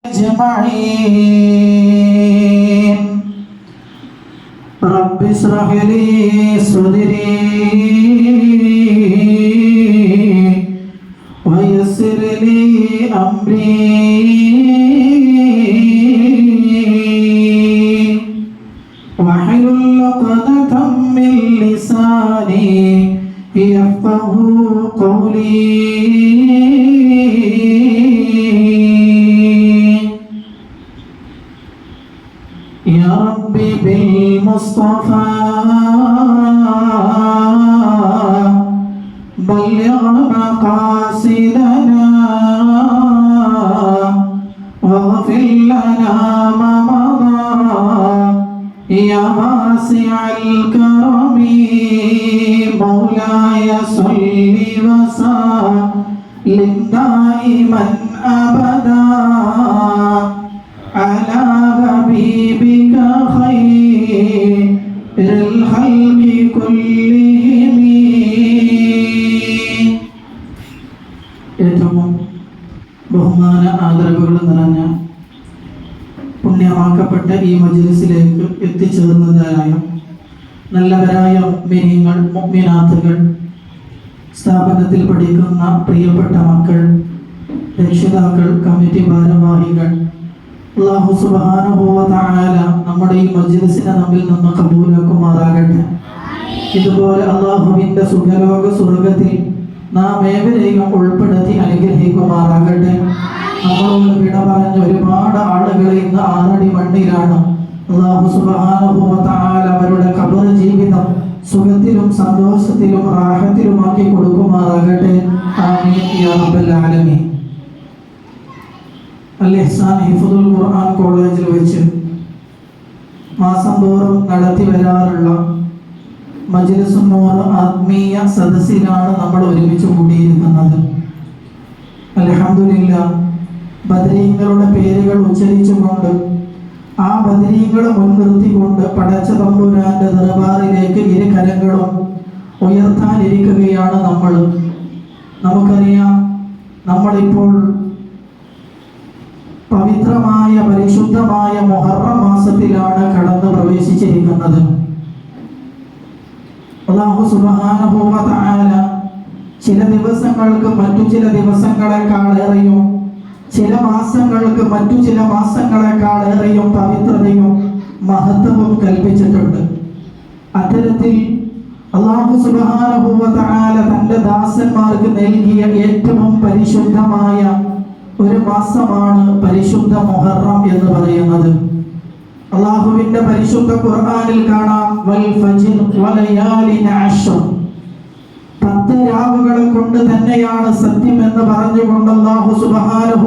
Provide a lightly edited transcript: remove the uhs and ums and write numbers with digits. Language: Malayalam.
أجمعين رب اشرح لي صدري ويسر لي أمري واحلل عقدة من لساني يفقه قولي يا ربي بالمصطفى بلغ مقاصدنا واغفر لنا ما مضى يا واسع الكرم مولاي صل وسلم دائما أبدا على حبيبك خير الخلق كلهم. ഏറ്റവും ബഹുമാന ആദരവുകൾ നിറഞ്ഞ പുണ്യമാക്കപ്പെട്ട ഈ മജ്‌ലിസിലേക്ക് എത്തിച്ചേർന്നതായ നല്ലവരായ മുഅ്മിനീങ്ങൾ മുഅ്മിനാത്തുകൾ, സ്ഥാപനത്തിൽ പഠിക്കുന്ന പ്രിയപ്പെട്ട മക്കൾ, രക്ഷിതാക്കൾ, കമ്മിറ്റി ഭാരവാഹികൾ, അല്ലാഹു സുബ്ഹാനഹു വ തആല നമ്മുടെ ഈ മജ്‌ലിസിനെ നമ്മിൽ നിന്ന് കബൂലാക്കുമാറാകട്ടെ. ഇതുപോലെ അല്ലാഹുവിന്റെ സുഖലോക സ്വർഗ്ഗത്തിൽ നാം ഏവരെയും ഉൾപ്പെടുത്തി അനുഗ്രഹിക്കുമാറാകട്ടെ. നമ്മളോട് വിട പറഞ്ഞ ഒരുപാട് ആളുകൾ ഇന്ന് ആറടി മണ്ണിലാണ്. അല്ലാഹു സുബ്ഹാനഹു വ തആല അവരുടെ ഖബർ ജീവിതം സുഖത്തിലും സന്തോഷത്തിലും റാഹത്തിലുമാക്കി കൊടുക്കുമാറാകട്ടെ. ആമീൻ യാ റബ്ബൽ ആലമീൻ. അൽ-ഇഹ്സാൻ ഹിഫ്ദുൽ ഖുർആൻ കോളേജിൽ വെച്ച് മാസം തോറും നടത്തി വരാറുള്ള മജ്‌ലിസുൻ നൂർ ആത്മീയ സദസ്സിലാണ് നമ്മൾ ഒരുമിച്ച് കൂടിയിരിക്കുന്നത്. അൽഹംദുലില്ലാഹ്, ബദരീങ്ങളുടെ പേരുകൾ ഉച്ചരിച്ചുകൊണ്ട് ആ ബദരീങ്ങളെ മുൻനിർത്തിക്കൊണ്ട് പടച്ച തമ്പുരാന്റെ ദർബാറിലേക്ക് ഇരു കരങ്ങളും ഉയർത്താനിരിക്കുകയാണ് നമ്മൾ. നമുക്കറിയാം, നമ്മളിപ്പോൾ പവിത്രമായ പരിശുദ്ധമായ മുഹറം മാസത്തിലാണ് കടന്നു പ്രവേശിച്ചിരിക്കുന്നത്. അല്ലാഹു സുബ്ഹാനഹു വ തആല ചില ദിവസങ്ങൾക്ക് മറ്റു ചില ദിവസങ്ങളെക്കാളേറെയും, ചില മാസങ്ങൾക്ക് മറ്റു ചില മാസങ്ങളെക്കാളേറെയും പവിത്രതയും മഹത്വവും കൽപ്പിച്ചിട്ടുണ്ട്. അത്തരത്തിൽ അല്ലാഹു സുബ്ഹാനഹു വ തആല തന്റെ ദാസന്മാർക്ക് നൽകിയ ഏറ്റവും പരിശുദ്ധമായ ഒരു മാസമാണ് പരിശുദ്ധ മുഹറം എന്ന് പറയുന്നത്. അല്ലാഹുവിന്റെ പരിശുദ്ധ ഖുർആനിൽ കാണാം, വൽ ഫജ്ർ വലയാലിൻ അശ്ർ, 10 രാവുകളെ കൊണ്ട് തന്നെയാണ് സത്യം എന്ന് പറഞ്ഞുകൊണ്ട് അല്ലാഹു സുബ്ഹാനഹു